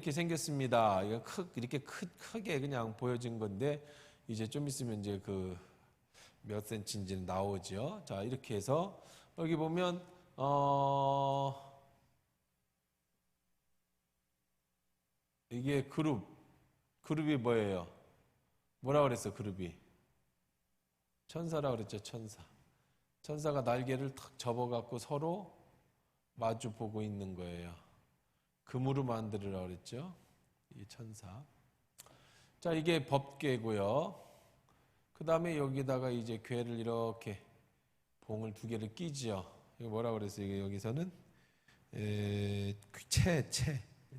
이렇게 생겼습니다. 이거 이렇게 크게 그냥 보여진 건데 이제 좀 있으면 이제 그 몇 센치인지는 나오죠. 자, 이렇게 해서 여기 보면 이게 그룹이 뭐예요? 뭐라 그랬어? 그룹이 천사라 그랬죠. 천사가 날개를 탁 접어갖고 서로 마주 보고 있는 거예요. 금으로 만들으라 그랬죠. 이 천사. 자, 이게 법궤고요. 그 다음에 여기다가 이제 궤를 이렇게 봉을 두 개를 끼지요. 이거 뭐라 그랬어요? 이게 여기서는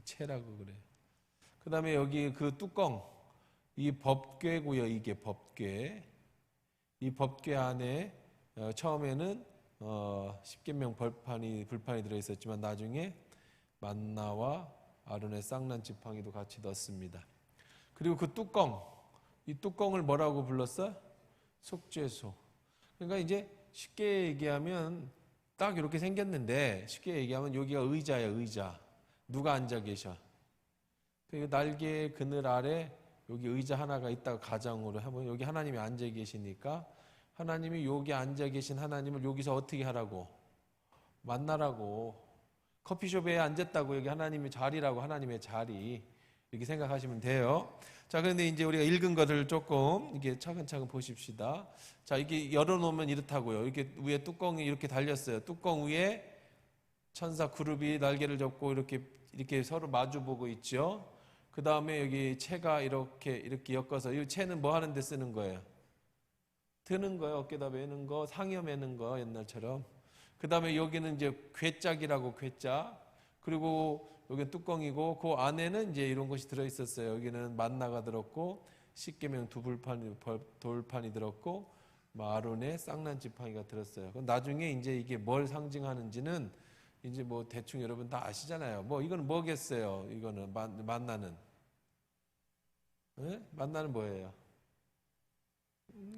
채라고 그래요. 그 다음에 여기 그 뚜껑, 이 법궤고요. 이게 법궤. 이 법궤 안에 처음에는 십계명 불판이 들어있었지만 나중에 만나와 아론의 쌍난 지팡이도 같이 넣었습니다. 그리고 그 이 뚜껑을 뭐라고 불렀어? 속죄소. 그러니까 이제 쉽게 얘기하면 딱 이렇게 생겼는데, 쉽게 얘기하면 여기가 의자예요. 의자. 누가 앉아 계셔? 그 날개 그늘 아래 여기 의자 하나가 있다고 가정으로 하면 여기 하나님이 앉아 계시니까 하나님이 여기 앉아 계신 하나님을 여기서 어떻게 하라고? 만나라고. 커피숍에 앉았다고 여기 하나님의 자리라고, 하나님의 자리. 이렇게 생각하시면 돼요. 자, 그런데 이제 우리가 읽은 것을 조금 이게 차근차근 보십시다. 자, 이게 열어놓으면 이렇다고요. 이렇게 위에 뚜껑이 이렇게 달렸어요. 뚜껑 위에 천사 그룹이 날개를 접고 이렇게 서로 마주보고 있죠. 그 다음에 여기 채가 이렇게 엮어서, 이 채는 뭐 하는 데 쓰는 거예요? 드는 거예요. 어깨다 매는 거, 상여 매는 거, 옛날처럼. 그 다음에 여기는 이제 궤짝이라고, 궤짝. 그리고 여기는 뚜껑이고, 그 안에는 이제 이런 것이 들어있었어요. 여기는 만나가 들었고, 십계명 돌판이 들었고, 아론의 쌍난 지팡이가 들었어요. 나중에 이제 이게 뭘 상징하는지는 이제 뭐 대충 여러분 다 아시잖아요. 뭐 이거는 뭐겠어요? 이거는 만나는. 네? 만나는 뭐예요?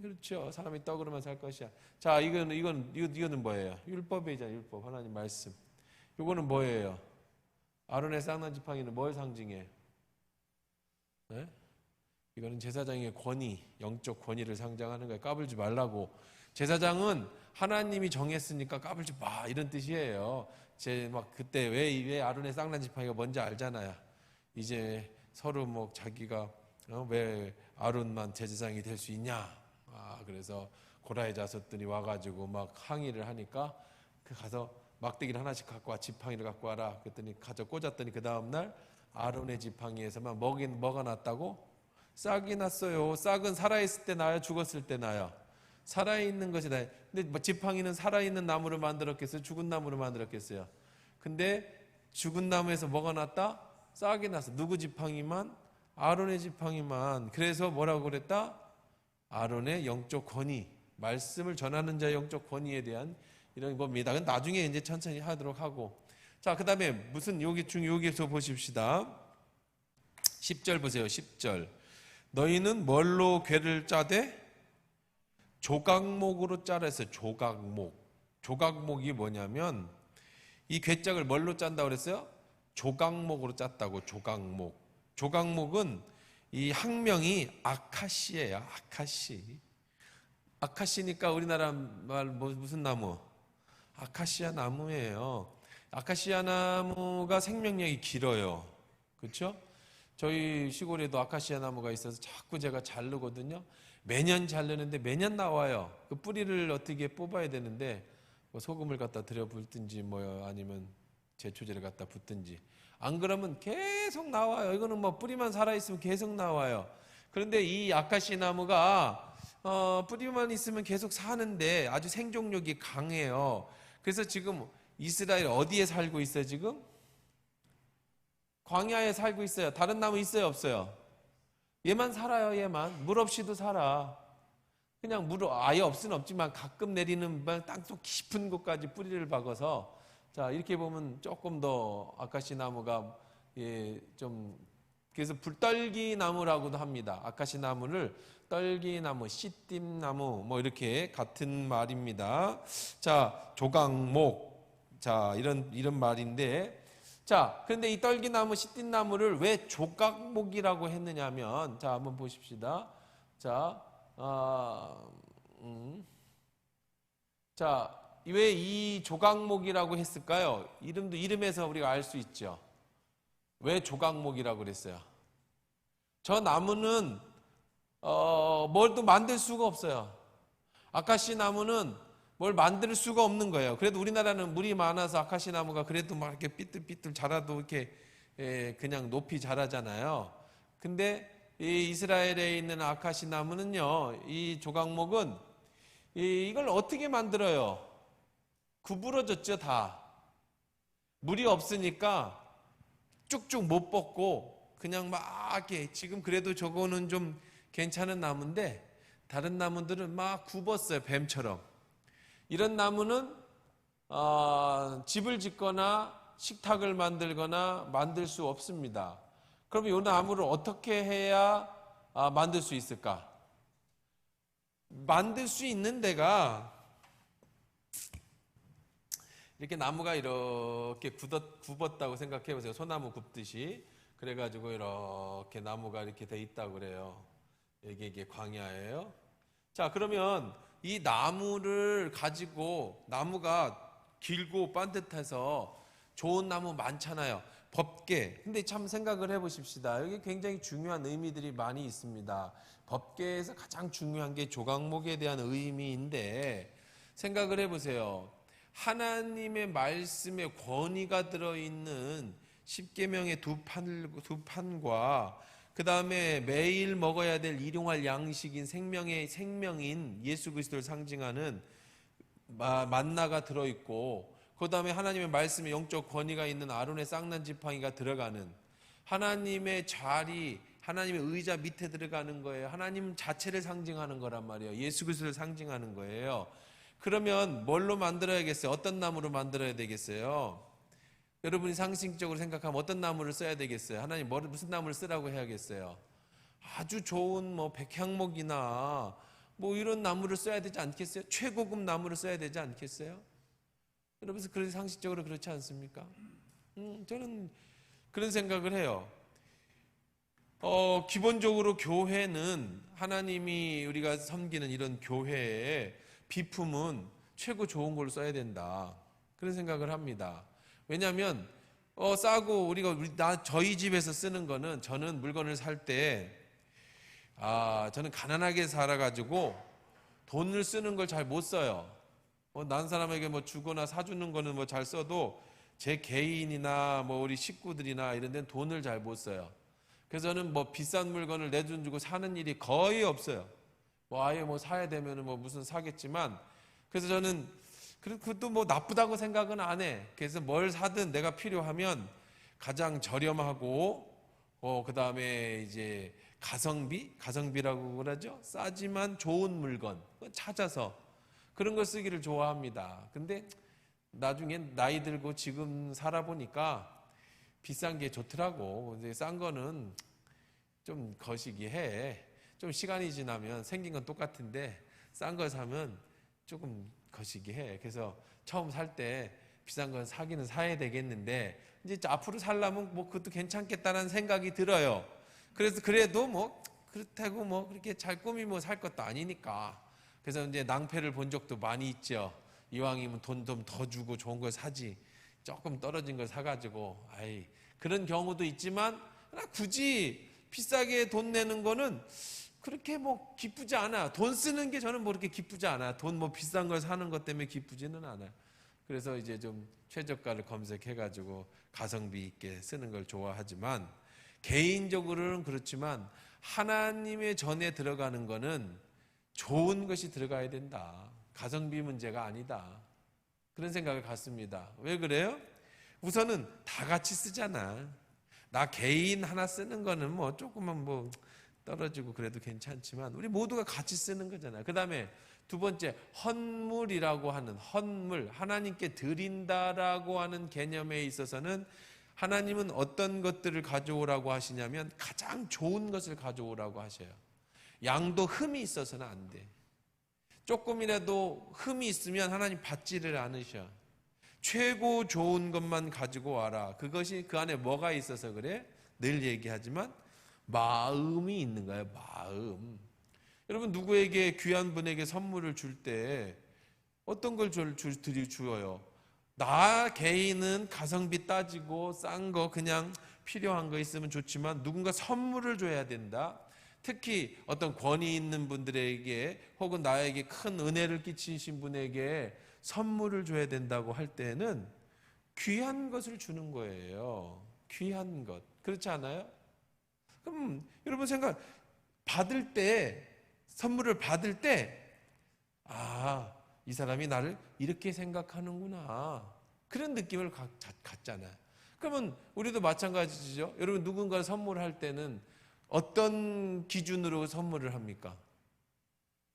그렇죠. 사람이 떡으로만 살 것이야. 자, 이거는 뭐예요? 율법이잖아요. 율법. 하나님 말씀. 이거는 뭐예요? 아론의 쌍난 지팡이는 뭘 상징해요? 네? 이거는 제사장의 권위, 영적 권위를 상징하는 거예요. 까불지 말라고. 제사장은 하나님이 정했으니까 까불지 마, 이런 뜻이에요. 그때 왜 아론의 쌍난 지팡이가 뭔지 알잖아요. 이제 서로 뭐 자기가 왜 아론만 제사장이 될 수 있냐? 그래서 고라의 자손들이 와가지고 막 항의를 하니까 가서 막대기를 하나씩 갖고 와, 지팡이를 갖고 와라. 그랬더니 가져 꽂았더니 그 다음날 아론의 지팡이에서만 뭐가 났다고? 싹이 났어요. 싹은 살아있을 때 나요? 죽었을 때 나요? 살아있는 것이 나요. 근데 지팡이는 살아있는 나무로 만들었겠어요? 죽은 나무로 만들었겠어요? 근데 죽은 나무에서 뭐가 났다? 싹이 났어. 누구 지팡이만? 아론의 지팡이만. 그래서 뭐라고 그랬다? 아론의 영적 권위, 말씀을 전하는 자의 영적 권위에 대한 이런 겁니다. 나중에 이제 천천히 하도록 하고. 자, 그 다음에 여기서 보십시다. 10절 보세요. 10절. 너희는 뭘로 궤를 짜되? 조각목으로 짜라 했어요. 조각목이 뭐냐면 이 궤짝을 뭘로 짠다고 그랬어요? 조각목으로 짰다고. 조각목은 이 학명이 아카시예요. 아카시니까 우리나라 말 무슨 나무? 아카시아 나무예요. 아카시아 나무가 생명력이 길어요. 그렇죠? 저희 시골에도 아카시아 나무가 있어서 자꾸 제가 자르거든요. 매년 자르는데 매년 나와요. 그 뿌리를 어떻게 뽑아야 되는데 뭐 소금을 갖다 들여 붓든지 아니면 제초제를 갖다 붓든지, 안 그러면 계속 나와요. 이거는 뭐 뿌리만 살아있으면 계속 나와요. 그런데 이 아카시아 나무가 뿌리만 있으면 계속 사는데 아주 생존력이 강해요. 그래서 지금 이스라엘 어디에 살고 있어요? 지금 광야에 살고 있어요. 다른 나무 있어요? 없어요? 얘만 살아요. 얘만. 물 없이도 살아. 그냥 물 아예 없을 수는 없지만 가끔 내리는 땅속 깊은 곳까지 뿌리를 박아서, 자, 이렇게 보면 조금 더 아카시 나무가 좀, 그래서 불떨기 나무라고도 합니다. 아카시 나무를 떨기나무, 씨띠나무 뭐 이렇게 같은 말입니다. 자, 조각목. 자, 이런 말인데, 자, 그런데 이 떨기나무, 시띠나무를 왜 조각목이라고 했느냐면, 자, 한번 보십시다. 자, 자, 왜 이 조각목이라고 했을까요? 이름에서 우리가 알 수 있죠. 왜 조각목이라고 그랬어요? 저 나무는 뭘 또 만들 수가 없어요. 아카시 나무는 뭘 만들 수가 없는 거예요. 그래도 우리나라는 물이 많아서 아카시 나무가 그래도 막 이렇게 삐뚤삐뚤 자라도 이렇게 그냥 높이 자라잖아요. 근데 이 이스라엘에 있는 아카시 나무는요, 이 조각목은 이걸 어떻게 만들어요? 구부러졌죠, 다. 물이 없으니까 쭉쭉 못 뻗고 그냥 막 이렇게, 지금 그래도 저거는 좀 괜찮은 나무인데 다른 나무들은 막 굽었어요, 뱀처럼. 이런 나무는 집을 짓거나 식탁을 만들거나 만들 수 없습니다. 그럼 이 나무를 어떻게 해야 만들 수 있을까? 만들 수 있는 데가 이렇게 나무가 이렇게 굽었다고 생각해 보세요. 소나무 굽듯이. 그래가지고 이렇게 나무가 이렇게 돼 있다고 그래요. 이게 광야예요. 자, 그러면 이 나무를 가지고, 나무가 길고 반듯해서 좋은 나무 많잖아요. 법계. 근데 참 생각을 해보십시다. 여기 굉장히 중요한 의미들이 많이 있습니다. 법계에서 가장 중요한 게 조각목에 대한 의미인데, 생각을 해보세요. 하나님의 말씀에 권위가 들어있는 십계명의 두 판과 그 다음에 매일 먹어야 될 일용할 양식인 생명인 예수 그리스도를 상징하는 만나가 들어있고, 그 다음에 하나님의 말씀에 영적 권위가 있는 아론의 쌍난 지팡이가 들어가는, 하나님의 자리, 하나님의 의자 밑에 들어가는 거예요. 하나님 자체를 상징하는 거란 말이에요. 예수 그리스도를 상징하는 거예요. 그러면 뭘로 만들어야겠어요? 어떤 나무로 만들어야 되겠어요? 여러분이 상식적으로 생각하면 어떤 나무를 써야 되겠어요? 하나님 무슨 나무를 쓰라고 해야겠어요? 아주 좋은 백향목이나 이런 나무를 써야 되지 않겠어요? 최고급 나무를 써야 되지 않겠어요? 여러분, 그런 상식적으로 그렇지 않습니까? 저는 그런 생각을 해요. 기본적으로 교회는, 하나님이 우리가 섬기는 이런 교회의 비품은 최고 좋은 걸로 써야 된다. 그런 생각을 합니다. 왜냐하면 싸고 저희 집에서 쓰는 거는, 저는 물건을 살 때 저는 가난하게 살아가지고 돈을 쓰는 걸 잘 못 써요. 난 사람에게 주거나 사주는 거는 잘 써도 제 개인이나 우리 식구들이나 이런 데는 돈을 잘 못 써요. 그래서 저는 비싼 물건을 내 돈 주고 사는 일이 거의 없어요. 아예 사야 되면은 무슨 사겠지만, 그래서 저는 그것도 나쁘다고 생각은 안 해. 그래서 뭘 사든 내가 필요하면 가장 저렴하고, 그 다음에 이제 가성비라고 그러죠. 싸지만 좋은 물건 찾아서 그런 걸 쓰기를 좋아합니다. 근데 나중에 나이 들고 지금 살아보니까 비싼 게 좋더라고. 이제 싼 거는 좀 거시기 해. 좀 시간이 지나면 생긴 건 똑같은데 싼 걸 사면 조금 거시기 해. 그래서 처음 살 때 비싼 건 사기는 사야 되겠는데, 이제 앞으로 살려면 그것도 괜찮겠다는 생각이 들어요. 그래서 그래도 그렇다고 그렇게 잘 꾸미고 살 것도 아니니까. 그래서 이제 낭패를 본 적도 많이 있죠. 이왕이면 돈 좀 더 주고 좋은 걸 사지, 조금 떨어진 걸 사가지고, 그런 경우도 있지만, 굳이 비싸게 돈 내는 거는 그렇게 기쁘지 않아. 돈 쓰는 게 저는 그렇게 기쁘지 않아. 돈 비싼 걸 사는 것 때문에 기쁘지는 않아요. 그래서 이제 좀 최저가를 검색해가지고 가성비 있게 쓰는 걸 좋아하지만, 개인적으로는 그렇지만 하나님의 전에 들어가는 거는 좋은 것이 들어가야 된다. 가성비 문제가 아니다. 그런 생각을 갖습니다. 왜 그래요? 우선은 다 같이 쓰잖아. 나 개인 하나 쓰는 거는 조금만 떨어지고 그래도 괜찮지만 우리 모두가 같이 쓰는 거잖아요. 그 다음에 두 번째, 헌물이라고 하는, 헌물, 하나님께 드린다라고 하는 개념에 있어서는 하나님은 어떤 것들을 가져오라고 하시냐면 가장 좋은 것을 가져오라고 하셔요. 양도 흠이 있어서는 안 돼. 조금이라도 흠이 있으면 하나님 받지를 않으셔. 최고 좋은 것만 가지고 와라. 그것이 그 안에 뭐가 있어서 그래? 늘 얘기하지만 마음이 있는 거예요. 마음. 여러분 누구에게 귀한 분에게 선물을 줄 때 어떤 걸 주어요? 나 개인은 가성비 따지고 싼 거 그냥 필요한 거 있으면 좋지만 누군가 선물을 줘야 된다. 특히 어떤 권위 있는 분들에게 혹은 나에게 큰 은혜를 끼치신 분에게 선물을 줘야 된다고 할 때는 귀한 것을 주는 거예요. 귀한 것. 그렇지 않아요? 그럼 여러분 받을 때, 선물을 받을 때, 이 사람이 나를 이렇게 생각하는구나. 그런 느낌을 갖잖아요. 그러면 우리도 마찬가지죠. 여러분 누군가를 선물할 때는 어떤 기준으로 선물을 합니까?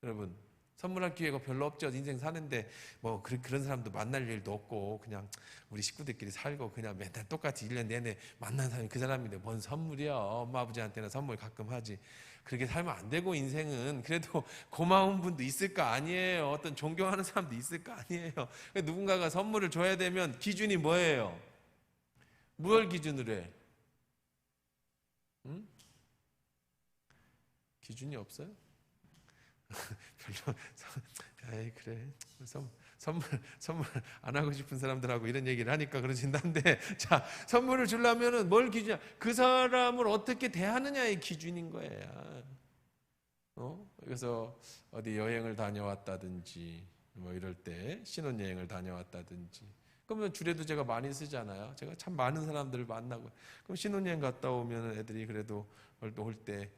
여러분 선물할 기회가 별로 없죠. 인생 사는데 뭐 그런 사람도 만날 일도 없고 그냥 우리 식구들끼리 살고 그냥 맨날 똑같이 1년 내내 만난 사람이 그 사람인데 뭔 선물이야. 엄마 아버지한테는 선물 가끔 하지. 그렇게 살면 안 되고 인생은 그래도 고마운 분도 있을 거 아니에요. 어떤 존경하는 사람도 있을 거 아니에요. 누군가가 선물을 줘야 되면 기준이 뭐예요? 무엇 기준으로 해? 응? 기준이 없어요? 별로. 에이 그래 선물 안 하고 싶은 사람들하고 이런 얘기를 하니까 그러신다는데, 자 선물을 주려면은 뭘 기준이야? 그 사람을 어떻게 대하느냐의 기준인 거예요. 그래서 어디 여행을 다녀왔다든지 뭐 이럴 때 신혼여행을 다녀왔다든지 그러면 주례도 제가 많이 쓰잖아요. 제가 참 많은 사람들을 만나고 그럼 신혼여행 갔다 오면 애들이 그래도 올 때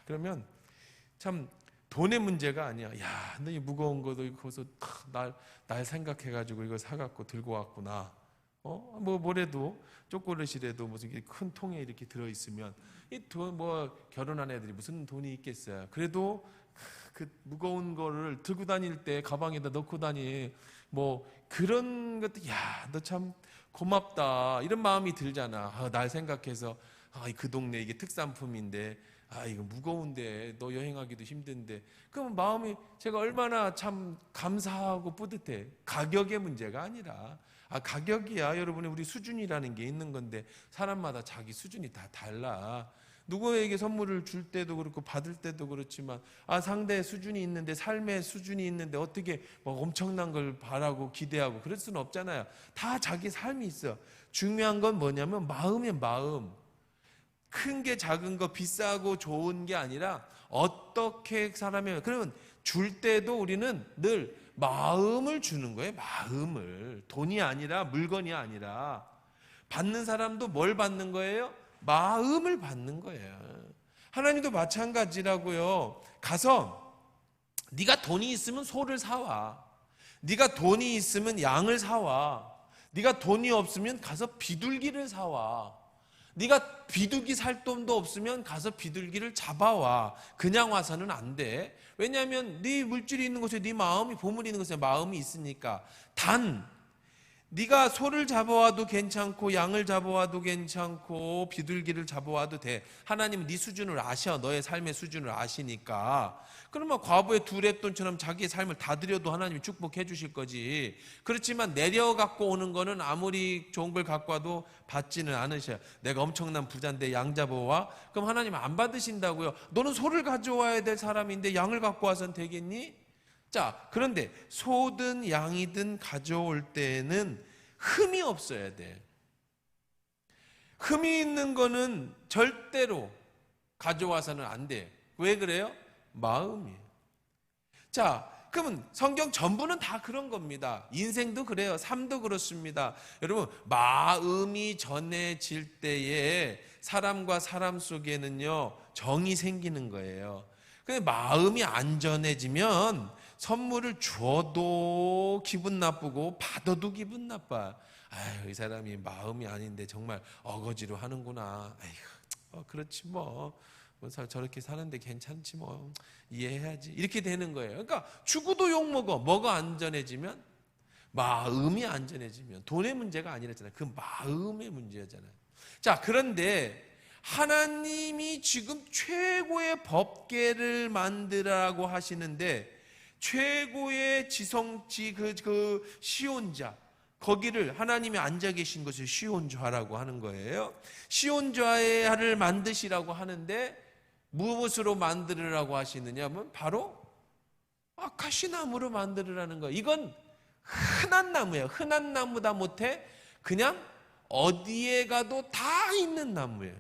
그러면 참 돈의 문제가 아니야. 야, 너 이 무거운 거도 거기서 날 생각해가지고 이거 사갖고 들고 왔구나. 뭐 뭐래도 쪼꼬릇이라도 무슨 큰 통에 이렇게 들어있으면 이 돈 뭐 결혼한 애들이 무슨 돈이 있겠어요. 그래도 그 무거운 거를 들고 다닐 때 가방에다 넣고 다니 뭐 그런 것도 야, 너 참 고맙다 이런 마음이 들잖아. 날 생각해서 그 동네 이게 특산품인데. 이거 무거운데 너 여행하기도 힘든데 그럼 마음이 제가 얼마나 참 감사하고 뿌듯해. 가격의 문제가 아니라 가격이야 여러분의 우리 수준이라는 게 있는 건데 사람마다 자기 수준이 다 달라. 누구에게 선물을 줄 때도 그렇고 받을 때도 그렇지만 상대의 수준이 있는데 삶의 수준이 있는데 어떻게 뭐 엄청난 걸 바라고 기대하고 그럴 수는 없잖아요. 다 자기 삶이 있어. 중요한 건 뭐냐면 마음의 마음. 큰 게 작은 거 비싸고 좋은 게 아니라 어떻게 사람이 그러면 줄 때도 우리는 늘 마음을 주는 거예요. 마음을. 돈이 아니라 물건이 아니라 받는 사람도 뭘 받는 거예요? 마음을 받는 거예요. 하나님도 마찬가지라고요. 가서 네가 돈이 있으면 소를 사와. 네가 돈이 있으면 양을 사와. 네가 돈이 없으면 가서 비둘기를 사와. 네가 비둘기 살 돈도 없으면 가서 비둘기를 잡아와. 그냥 와서는 안 돼. 왜냐하면 네 물질이 있는 곳에 네 마음이 보물이 있는 곳에 마음이 있으니까. 단 네가 소를 잡아와도 괜찮고 양을 잡아와도 괜찮고 비둘기를 잡아와도 돼. 하나님은 네 수준을 아셔. 너의 삶의 수준을 아시니까. 그러면 과부의 두 랩돈처럼 자기의 삶을 다 드려도 하나님이 축복해 주실 거지. 그렇지만 내려 갖고 오는 거는 아무리 좋은 걸 갖고 와도 받지는 않으셔요. 내가 엄청난 부자인데 양 잡아와? 그럼 하나님은 안 받으신다고요. 너는 소를 가져와야 될 사람인데 양을 갖고 와서는 되겠니? 자, 그런데 소든 양이든 가져올 때에는 흠이 없어야 돼. 흠이 있는 거는 절대로 가져와서는 안 돼. 왜 그래요? 마음이에요. 자, 그러면 성경 전부는 다 그런 겁니다. 인생도 그래요. 삶도 그렇습니다. 여러분, 마음이 전해질 때에 사람과 사람 속에는요, 정이 생기는 거예요. 근데 마음이 안 전해지면 선물을 줘도 기분 나쁘고 받아도 기분 나빠. 이 사람이 마음이 아닌데 정말 어거지로 하는구나. 그렇지 뭐. 저렇게 사는데 괜찮지 뭐. 이해해야지. 이렇게 되는 거예요. 그러니까 주고도 욕먹어. 뭐가 안전해지면? 마음이 안전해지면. 돈의 문제가 아니랬잖아요. 그 마음의 문제잖아요. 자, 그런데 하나님이 지금 최고의 법궤를 만들라고 하시는데 최고의 지성지 그 시온자 거기를 하나님이 앉아 계신 것을 시온좌라고 하는 거예요. 시온좌를 만드시라고 하는데 무엇으로 만들으라고 하시느냐면 바로 아카시나무로 만들으라는 거예요. 이건 흔한 나무예요. 흔한 나무다 못해 그냥 어디에 가도 다 있는 나무예요.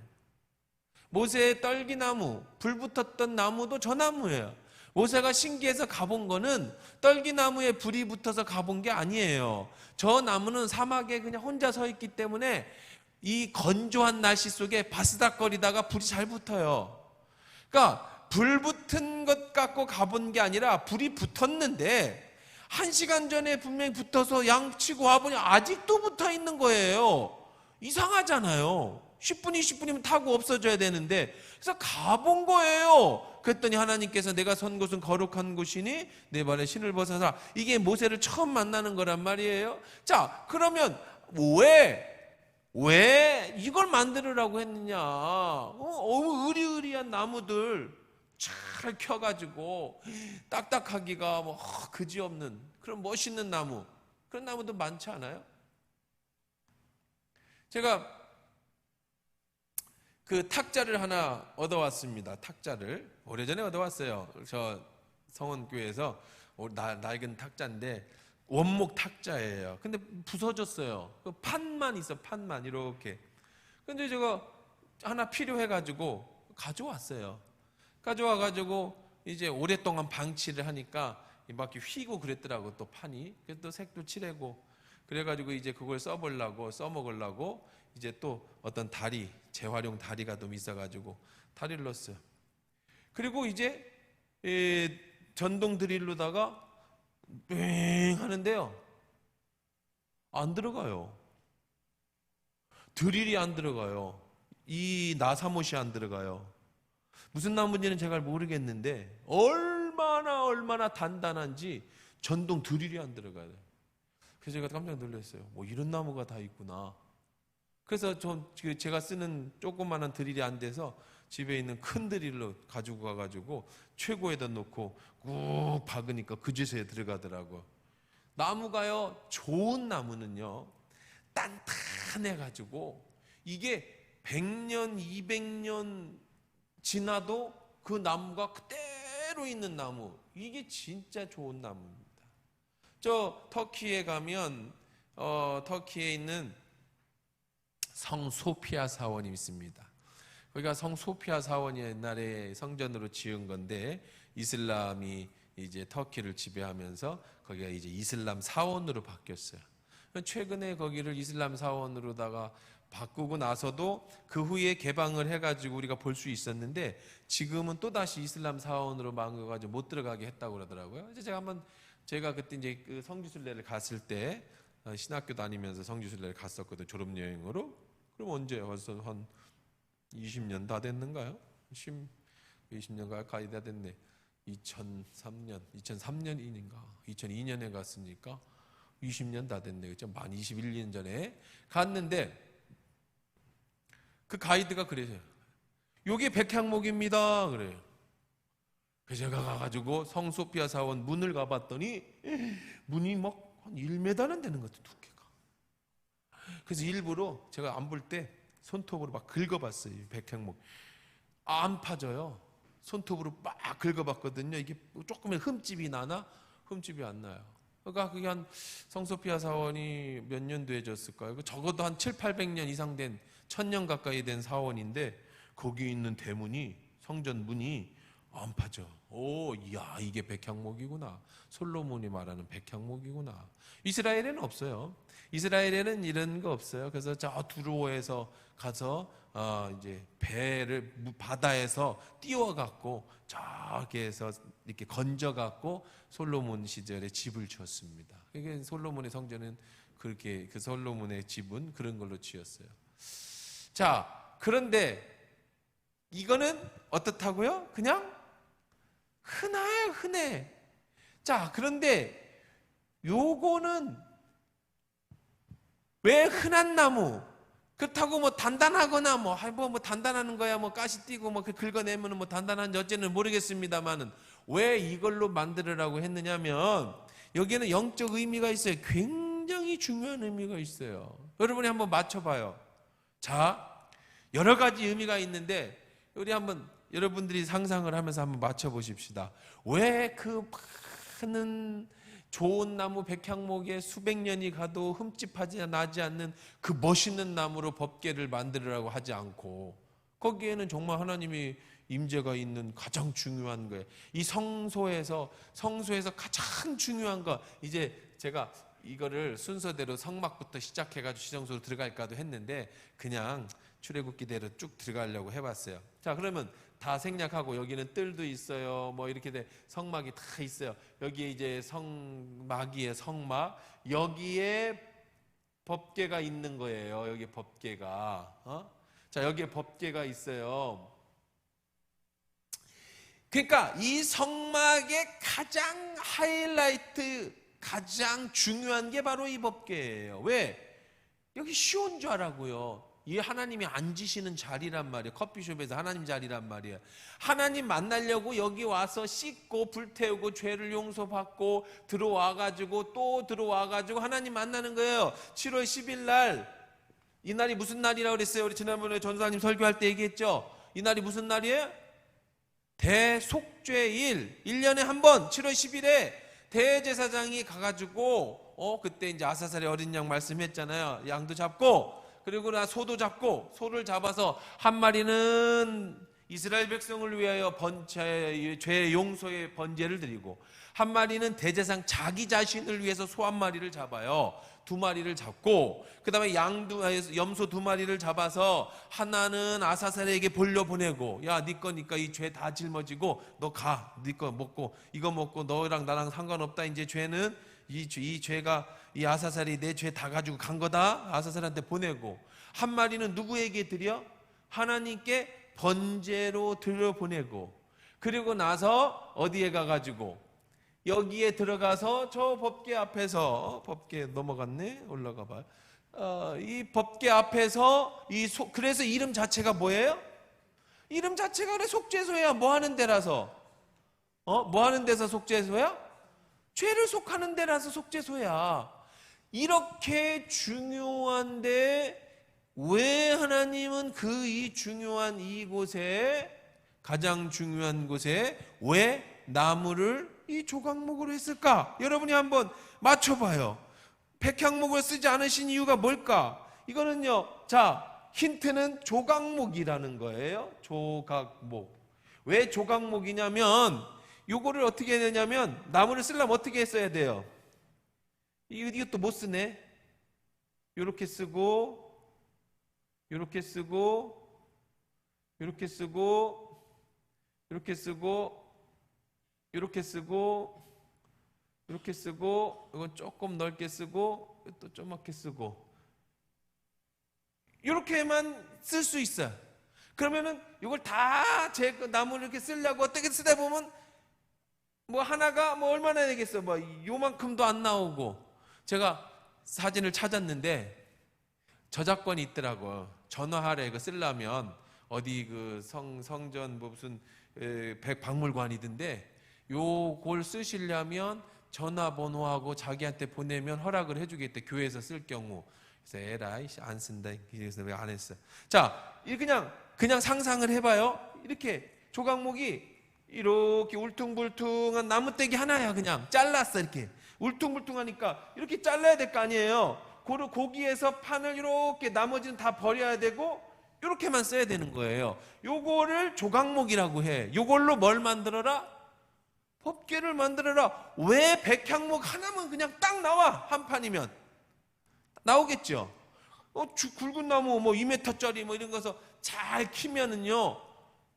모세의 떨기나무, 불 붙었던 나무도 저 나무예요. 모세가 신기해서 가본 거는 떨기나무에 불이 붙어서 가본 게 아니에요. 저 나무는 사막에 그냥 혼자 서 있기 때문에 이 건조한 날씨 속에 바스닥거리다가 불이 잘 붙어요. 그러니까 불 붙은 것 갖고 가본 게 아니라 불이 붙었는데 1시간 전에 분명히 붙어서 양치고 와보니 아직도 붙어 있는 거예요. 이상하잖아요. 10분, 20분이면 타고 없어져야 되는데. 그래서 가본 거예요. 그랬더니 하나님께서 내가 선 곳은 거룩한 곳이니 내 발에 신을 벗어라. 이게 모세를 처음 만나는 거란 말이에요. 자, 그러면 왜 이걸 만들으라고 했느냐? 으리으리한 나무들 잘 켜가지고 딱딱하기가 그지없는 그런 멋있는 나무, 그런 나무도 많지 않아요? 제가 그 탁자를 하나 얻어왔습니다. 탁자를 오래전에 얻어왔어요. 저 성원교회에서 낡은 탁자인데 원목 탁자예요. 근데 부서졌어요. 그 판만 있어, 판만 이렇게. 근데 제가 하나 필요해가지고 가져왔어요. 가져와가지고 이제 오랫동안 방치를 하니까 막 휘고 그랬더라고, 또 판이. 그래서 또 색도 칠하고 그래가지고 이제 그걸 써먹으려고 이제 또 어떤 다리, 재활용 다리가 좀 있어가지고 다리를 넣었어요. 그리고 이제 전동 드릴로다가 뺑 하는데요, 안 들어가요. 드릴이 안 들어가요. 이 나사못이 안 들어가요. 무슨 나무인지는 제가 모르겠는데 얼마나 단단한지 전동 드릴이 안 들어가요. 그래서 제가 깜짝 놀랐어요. 이런 나무가 다 있구나. 그래서 제가 쓰는 조그마한 드릴이 안 돼서 집에 있는 큰 드릴로 가지고 가가지고 최고에다 놓고 꾹 박으니까 그제서야 들어가더라고. 나무가요, 좋은 나무는요 단단해가지고 이게 100년, 200년 지나도 그 나무가 그대로 있는 나무, 이게 진짜 좋은 나무입니다. 저 터키에 가면 터키에 있는 성 소피아 사원이 있습니다. 거기가 성 소피아 사원이 옛날에 성전으로 지은 건데 이슬람이 이제 터키를 지배하면서 거기가 이제 이슬람 사원으로 바뀌었어요. 최근에 거기를 이슬람 사원으로다가 바꾸고 나서도 그 후에 개방을 해가지고 우리가 볼 수 있었는데 지금은 또 다시 이슬람 사원으로 망해가지고 못 들어가게 했다고 그러더라고요. 이제 제가 그때 이제 그 성지순례를 갔을 때 신학교 다니면서 성지순례를 갔었거든, 졸업여행으로. 그럼 언제 벌써 한 20년 다 됐는가요? 20년 가까이 다 됐네. 2003년인가 2002년에 갔으니까 20년 다 됐네. 그죠? 만 21년 전에 갔는데 그 가이드가 그래요. 요게 백향목입니다. 그래요. 그래서 제가 가가지고 성소피아 사원 문을 가봤더니 문이 막 한 1m는 되는 것 같아요, 두께가. 그래서 일부러 제가 안 볼 때 손톱으로 막 긁어봤어요. 백향목. 안 파져요. 손톱으로 막 긁어봤거든요. 이게 조금의 흠집이 나나? 흠집이 안 나요. 그러니까 그게 한 성소피아 사원이 몇 년도에 졌을까요? 적어도 한 700-800년 이상 된 1000년 가까이 된 사원인데 거기 있는 대문이, 성전 문이 안 파져. 이야, 이게 백향목이구나. 솔로몬이 말하는 백향목이구나. 이스라엘에는 없어요. 이스라엘에는 이런 거 없어요. 그래서 저 두로에서 가서 이제 배를 바다에서 띄워갖고 저기에서 이렇게 건져갖고 솔로몬 시절에 집을 지었습니다. 그게 솔로몬의 성전은 그렇게, 그 솔로몬의 집은 그런 걸로 지었어요. 자, 그런데 이거는 어떻다고요? 그냥 흔해. 자, 그런데 요거는 왜 흔한 나무? 그렇다고 단단하거나 뭐 단단한 거야 가시 띄고 긁어내면 단단한지 어째는 모르겠습니다만은 왜 이걸로 만들으라고 했느냐면 여기에는 영적 의미가 있어요. 굉장히 굉장히 중요한 의미가 있어요. 여러분이 한번 맞춰봐요. 자, 여러 가지 의미가 있는데 우리 한번 여러분들이 상상을 하면서 한번 맞춰보십시다. 왜 그 많은 좋은 나무 백향목에 수백 년이 가도 흠집하지 나지 않는 그 멋있는 나무로 법궤를 만들으라고 하지 않고, 거기에는 정말 하나님이 임재가 있는 가장 중요한 거예요. 이 성소에서 가장 중요한 거, 이제 제가 이거를 순서대로 성막부터 시작해가지고 시정소로 들어갈까도 했는데 그냥 출애굽기대로 쭉 들어가려고 해봤어요. 자, 그러면 다 생략하고, 여기는 뜰도 있어요. 뭐 이렇게 돼 성막이 다 있어요. 여기에 이제 성막이에 성막, 여기에 법궤가 있는 거예요. 여기 법궤가. 자, 여기에 법궤가 있어요. 그러니까 이 성막의 가장 하이라이트, 가장 중요한 게 바로 이 법궤예요. 왜? 여기 쉬운 줄 알아고요. 이 하나님이 앉으시는 자리란 말이에요. 커피숍에서 하나님 자리란 말이에요. 하나님 만나려고 여기 와서 씻고 불태우고 죄를 용서받고 들어와가지고 또 들어와가지고 하나님 만나는 거예요. 7월 10일 날, 이 날이 무슨 날이라고 그랬어요? 우리 지난번에 전도사님 설교할 때 얘기했죠. 이 날이 무슨 날이에요? 대속죄일. 1년에 한 번 7월 10일에 대제사장이 가가지고 그때 이제 아사살의 어린 양 말씀했잖아요. 양도 잡고, 그리고 나 소도 잡고, 소를 잡아서 한 마리는 이스라엘 백성을 위하여 죄 용서의 번제를 드리고, 한 마리는 대제사장 자기 자신을 위해서 소 한 마리를 잡아요. 두 마리를 잡고, 그 다음에 염소 두 마리를 잡아서 하나는 아사살에게 돌려보내고, 야, 네 거니까 이 죄 다 짊어지고 너 가, 네 거 먹고 이거 먹고 너랑 나랑 상관없다. 이제 죄는 이 죄가, 이 아사살이 내 죄 다 가지고 간 거다. 아사살한테 보내고, 한 마리는 누구에게 드려? 하나님께 번제로 들여보내고, 그리고 나서 어디에 가가지고 여기에 들어가서 저 법궤 앞에서, 법궤 넘어갔네, 올라가 봐요. 이 법궤 앞에서 그래서 이름 자체가 뭐예요? 이름 자체가 그래 속죄소야. 뭐 하는 데라서? 뭐 하는 데서 속죄소야? 죄를 속하는 데라서 속죄소야. 이렇게 중요한데 왜 하나님은 이 중요한 이곳에, 가장 중요한 곳에 왜 나무를 이 조각목으로 했을까? 여러분이 한번 맞춰봐요. 백향목을 쓰지 않으신 이유가 뭘까? 이거는요, 자, 힌트는 조각목이라는 거예요. 조각목. 왜 조각목이냐면, 요거를 어떻게 해야 되냐면, 나무를 쓰려면 어떻게 써야 돼요? 이것도 못 쓰네. 요렇게 쓰고, 요렇게 쓰고, 요렇게 쓰고, 요렇게 쓰고, 이렇게 쓰고, 이렇게 쓰고, 이건 조금 넓게 쓰고, 또 조그맣게 쓰고, 이렇게만 쓸 수 있어요. 그러면은 이걸 다 제 나무를 이렇게 쓰려고 어떻게 쓰다 보면 뭐 하나가 뭐 얼마나 되겠어? 뭐 요만큼도 안 나오고. 제가 사진을 찾았는데 저작권이 있더라고요. 전화하래 이거 쓰려면 어디 그 성전 뭐 무슨 박물관이던데, 요걸 쓰시려면 전화번호하고 자기한테 보내면 허락을 해주겠대. 교회에서 쓸 경우. 그래서 에라이 안 쓴다. 그래서 왜 안 했어? 자, 그냥 상상을 해봐요. 이렇게 조각목이 이렇게 울퉁불퉁한 나무떼기 하나야. 그냥 잘랐어. 이렇게 울퉁불퉁하니까 이렇게 잘라야 될 거 아니에요. 거기에서 판을 이렇게 나머지는 다 버려야 되고 이렇게만 써야 되는 거예요. 요거를 조각목이라고 해. 요걸로 뭘 만들어라? 법궤를 만들어라. 왜? 백향목 하나면 그냥 딱 나와. 한 판이면 나오겠죠. 굵은 나무 뭐 2m짜리 뭐 이런 거서 잘 키면은요,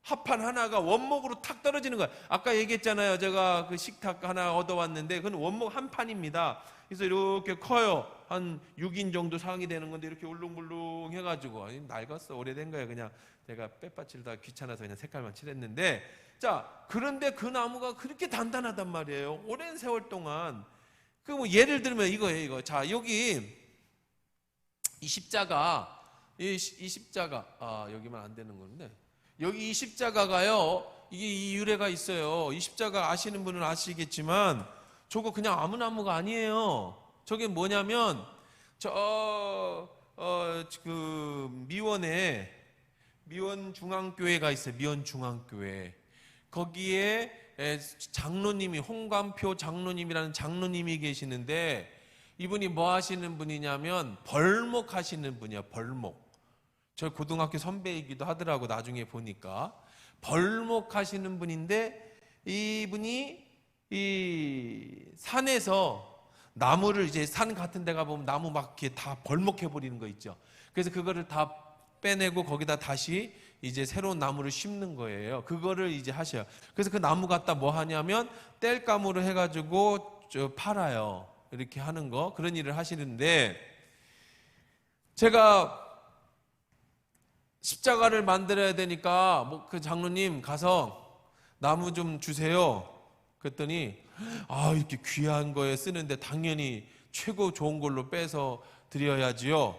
합판 하나가 원목으로 탁 떨어지는 거야. 아까 얘기했잖아요. 제가 그 식탁 하나 얻어왔는데 그건 원목 한 판입니다. 그래서 이렇게 커요. 한 6인 정도 상이 되는 건데 이렇게 울릉불릉 해가지고 낡았어. 오래된 거예요. 그냥 제가 빼빠칠다 귀찮아서 그냥 색깔만 칠했는데, 자, 그런데 그 나무가 그렇게 단단하단 말이에요. 오랜 세월 동안. 그 뭐 예를 들면 이거예요. 이거. 자, 여기 이 십자가, 이 십자가, 여기만 안 되는 건데, 여기 이 십자가가요, 이게 이 유래가 있어요. 이 십자가 아시는 분은 아시겠지만 저거 그냥 아무 나무가 아니에요. 저게 뭐냐면 그 미원 중앙교회가 있어요. 미원 중앙교회. 거기에 장로님이 홍관표 장로님이라는 장로님이 계시는데, 이분이 뭐 하시는 분이냐면 벌목 하시는 분이야. 벌목. 저 고등학교 선배이기도 하더라고. 나중에 보니까 벌목 하시는 분인데, 이분이 이 산에서 나무를, 이제 산 같은 데 가보면 나무 막 이렇게 다 벌목해 버리는 거 있죠. 그래서 그거를 다 빼내고 거기다 다시 이제 새로운 나무를 심는 거예요. 그거를 이제 하셔요. 그래서 그 나무 갖다 뭐 하냐면 땔감으로 해가지고 팔아요. 이렇게 하는 거, 그런 일을 하시는데, 제가 십자가를 만들어야 되니까 뭐 그 장로님 가서 나무 좀 주세요. 그랬더니 이렇게 귀한 거에 쓰는데 당연히 최고 좋은 걸로 빼서 드려야지요.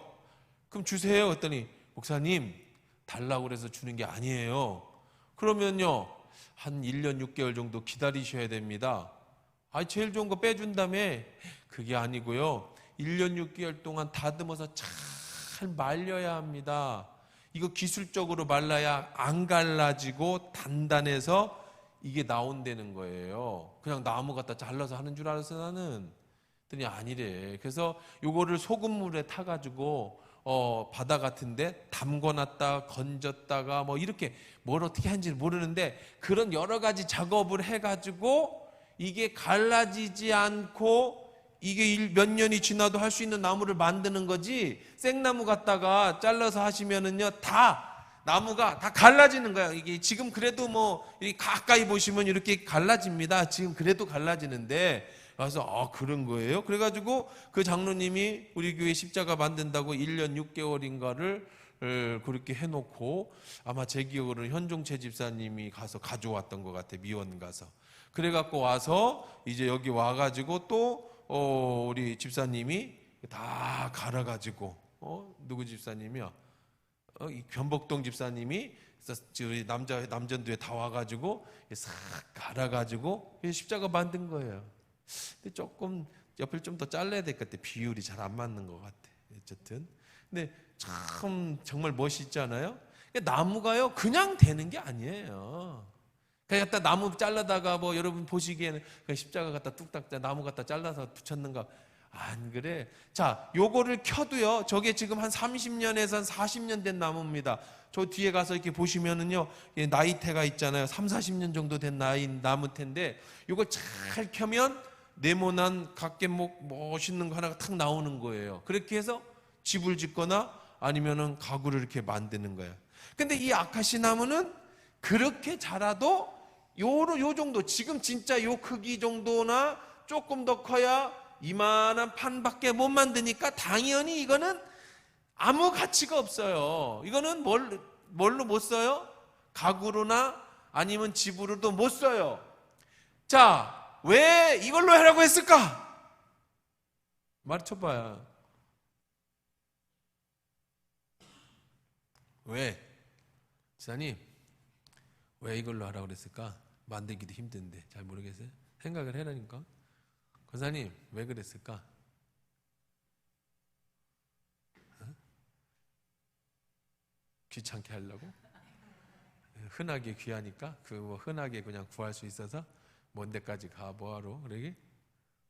그럼 주세요. 그랬더니 목사님 달라고 그래서 주는 게 아니에요. 그러면요 한 1년 6개월 정도 기다리셔야 됩니다. 제일 좋은 거 빼준다며. 그게 아니고요, 1년 6개월 동안 다듬어서 잘 말려야 합니다. 이거 기술적으로 말라야 안 갈라지고 단단해서 이게 나온다는 거예요. 그냥 나무 갖다 잘라서 하는 줄 알았어 나는. 그랬더니 아니래. 그래서 요거를 소금물에 타가지고 바다 같은데 담궈놨다 건졌다가 뭐 이렇게 뭘 어떻게 하는지 모르는데, 그런 여러 가지 작업을 해가지고 이게 갈라지지 않고 이게 몇 년이 지나도 할 수 있는 나무를 만드는 거지, 생나무 갖다가 잘라서 하시면은요 다 나무가 다 갈라지는 거야. 이게 지금 그래도 뭐 가까이 보시면 이렇게 갈라집니다. 지금 그래도 갈라지는데, 그래서 그런 거예요. 그래가지고 그 장로님이 우리 교회 십자가 만든다고 1년 6개월인가를 그렇게 해놓고, 아마 제 기억으로는 현종채 집사님이 가서 가져왔던 것 같아. 미원 가서. 그래갖고 와서 이제 여기 와가지고 또 우리 집사님이 다 갈아가지고, 누구 집사님이요? 이 변복동 집사님이 우리 남전도에 다 와가지고 싹 갈아가지고 십자가 만든 거예요. 근데 조금 옆을 좀 더 잘라야 될 것 같아. 비율이 잘 안 맞는 것 같아. 어쨌든 근데 참 정말 멋있잖아요. 나무가요 그냥 되는 게 아니에요. 그냥 갖다 나무 잘라다가 뭐 여러분 보시기에는 십자가 갖다 뚝딱 나무 갖다 잘라서 붙였는가, 안 그래. 자, 요거를 켜도요 저게 지금 한 30년에서 한 40년 된 나무입니다. 저 뒤에 가서 이렇게 보시면은요 나이테가 있잖아요. 3, 40년 정도 된 나무텐데, 요걸 잘 켜면 네모난 각개목 멋있는 거 하나가 탁 나오는 거예요. 그렇게 해서 집을 짓거나 아니면은 가구를 이렇게 만드는 거예요. 근데 이 아카시 나무는 그렇게 자라도 요 정도, 지금 진짜 요 크기 정도나 조금 더 커야 이만한 판밖에 못 만드니까 당연히 이거는 아무 가치가 없어요. 이거는 뭘로 못 써요? 가구로나 아니면 집으로도 못 써요. 자, 왜 이걸로 하라고 했을까? 맞춰봐요. 왜? 지사님, 왜 이걸로 하라고 그랬을까? 만들기도 힘든데 잘 모르겠어요? 생각을 해라니까. 권사님, 왜 그랬을까? 귀찮게 하려고? 흔하게 귀하니까? 뭐 흔하게 그냥 구할 수 있어서 먼 데까지 가 뭐하러? 그러게?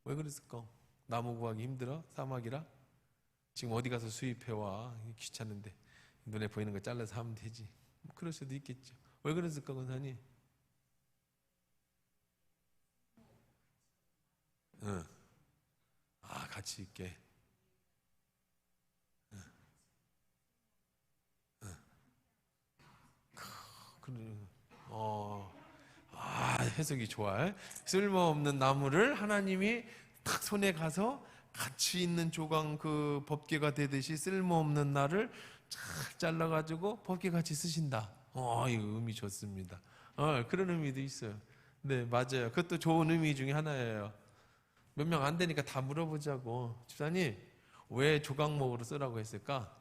왜 그랬을까? 나무 구하기 힘들어? 사막이라? 지금 어디 가서 수입해와? 귀찮은데 눈에 보이는 거 잘라서 하면 되지. 뭐 그럴 수도 있겠죠. 왜 그랬을까, 권사님? 응. 가치 있게. 해석이 좋아. 쓸모없는 나무를 하나님이 탁 손에 가서 가치 있는 조각 그 법궤가 되듯이 쓸모없는 나를 잘 잘라가지고 법궤 같이 쓰신다. 이거 의미 좋습니다. 그런 의미도 있어요. 네, 맞아요. 그것도 좋은 의미 중에 하나예요. 몇 명 안 되니까 다 물어보자고. 집사님, 왜 조각목으로 쓰라고 했을까?